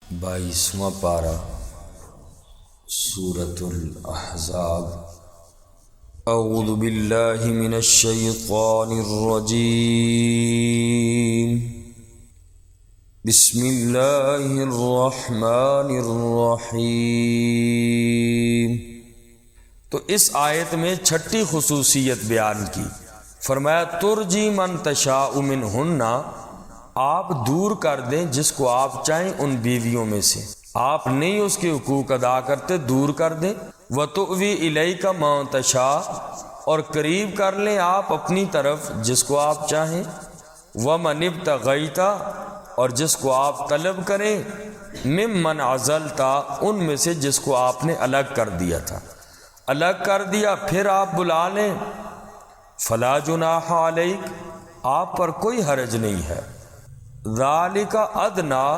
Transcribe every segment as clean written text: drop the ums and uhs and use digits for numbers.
22واں پارہ سورۃ الاحزاب۔ اعوذ باللہ من الشیطان الرجیم، بسم اللہ الرحمن الرحیم۔ تو اس آیت میں چھٹی خصوصیت بیان کی، فرمایا ترجی من تشاء منہن، آپ دور کر دیں جس کو آپ چاہیں ان بیویوں میں سے، آپ نہیں اس کے حقوق ادا کرتے، دور کر دیں۔ وَتُؤْوِي إِلَيْكَ مَن تَشَاءُ، اور قریب کر لیں آپ اپنی طرف جس کو آپ چاہیں۔ وَمَنِ ابْتَغَيْتَ، اور جس کو آپ طلب کریں، مِمَّنْ عَزَلْتَ، ان میں سے جس کو آپ نے الگ کر دیا تھا، الگ کر دیا پھر آپ بلا لیں۔ فَلَا جُنَاحَ عَلَيْكَ، آپ پر کوئی حرج نہیں ہے۔ ذَلِكَ أَدْنَىٰ،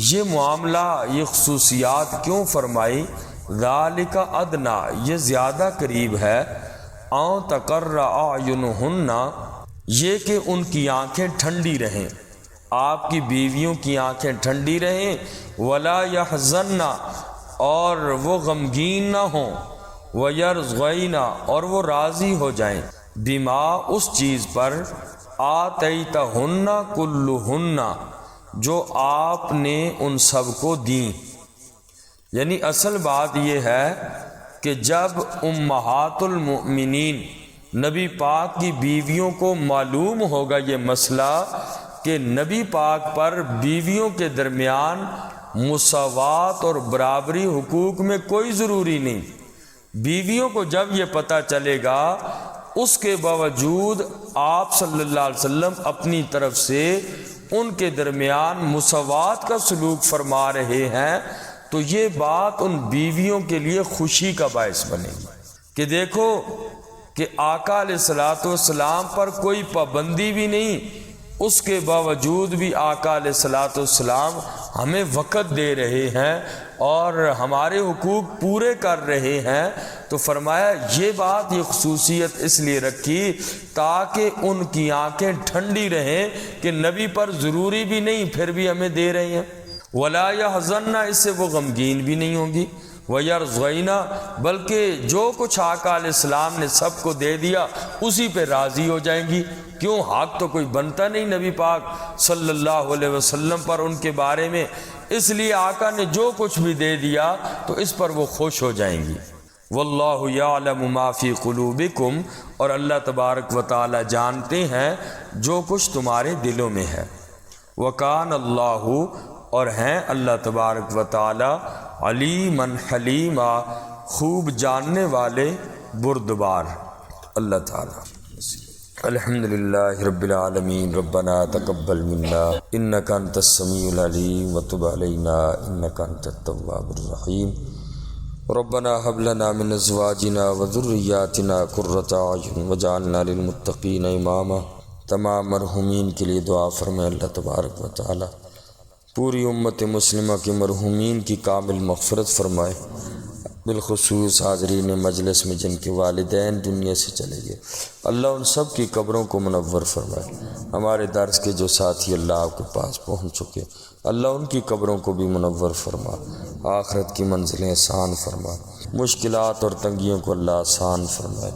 یہ معاملہ، یہ خصوصیات کیوں فرمائی؟ ذَلِكَ أَدْنَىٰ، یہ زیادہ قریب ہے، أَن تَقَرَّ أَعْيُنُهُنَّ، یہ کہ ان کی آنکھیں ٹھنڈی رہیں، آپ کی بیویوں کی آنکھیں ٹھنڈی رہیں۔ وَلَا يَحْزَنَّ، اور وہ غمگین نہ ہوں۔ وَيَرْضَيْنَ، اور وہ راضی ہو جائیں، بِمَا، اس چیز پر، آتَيْتَهُنَّ كُلُّهُنَّ، جو آپ نے ان سب کو دیں۔ یعنی اصل بات یہ ہے کہ جب امہات المؤمنین نبی پاک کی بیویوں کو معلوم ہوگا یہ مسئلہ کہ نبی پاک پر بیویوں کے درمیان مساوات اور برابری حقوق میں کوئی ضروری نہیں، بیویوں کو جب یہ پتہ چلے گا، اس کے باوجود آپ صلی اللہ علیہ وسلم اپنی طرف سے ان کے درمیان مساوات کا سلوک فرما رہے ہیں، تو یہ بات ان بیویوں کے لیے خوشی کا باعث بنے گی کہ دیکھو کہ آقا علیہ الصلوۃ والسلام پر کوئی پابندی بھی نہیں، اس کے باوجود بھی آقا علیہ الصلوۃ والسلام ہمیں وقت دے رہے ہیں اور ہمارے حقوق پورے کر رہے ہیں۔ تو فرمایا یہ بات، یہ خصوصیت اس لیے رکھی تاکہ ان کی آنکھیں ٹھنڈی رہیں کہ نبی پر ضروری بھی نہیں پھر بھی ہمیں دے رہے ہیں۔ وَلَا يَحْزَنَّ، اس سے وہ غمگین بھی نہیں ہوں گی۔ وَيَرْضَيْنَ، بلکہ جو کچھ آقا علیہ السلام نے سب کو دے دیا اسی پہ راضی ہو جائیں گی۔ کیوں؟ حق تو کوئی بنتا نہیں نبی پاک صلی اللہ علیہ وسلم پر ان کے بارے میں، اس لیے آقا نے جو کچھ بھی دے دیا تو اس پر وہ خوش ہو جائیں گی۔ وَاللَّهُ يَعْلَمُ مَا فِي قُلُوبِكُمْ، اور اللہ تبارک و تعالی جانتے ہیں جو کچھ تمہارے دلوں میں ہے۔ وَكَانَ اللَّهُ، اور ہیں اللہ تبارک و تعالی، علیمًا حلیمًا، خوب جاننے والے، بردبار۔ اللہ تعالی الحمدللہ رب العالمین، ربنا تقبل منا انک انت السمیع العلیم وتب علینا انک انت التواب الرحیم۔ ربنا هب لنا من ازواجنا وذریاتنا قرۃ اعین واجعلنا للمتقین اماما۔ تمام مرحومین کے لیے دعا فرمائے اللہ تبارک و تعالی پوری امت مسلمہ کے مرحومین کی کامل مغفرت فرمائے، بالخصوص حاضرین مجلس میں جن کے والدین دنیا سے چلے گئے، اللہ ان سب کی قبروں کو منور فرمائے۔ ہمارے درس کے جو ساتھی اللہ آپ کے پاس پہنچ چکے، اللہ ان کی قبروں کو بھی منور فرما، آخرت کی منزلیں آسان فرما، مشکلات اور تنگیوں کو اللہ آسان فرمائے۔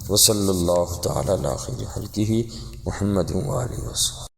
وصلی اللہ تعالی علی خیر خلقہ محمد و آلہ وسلم۔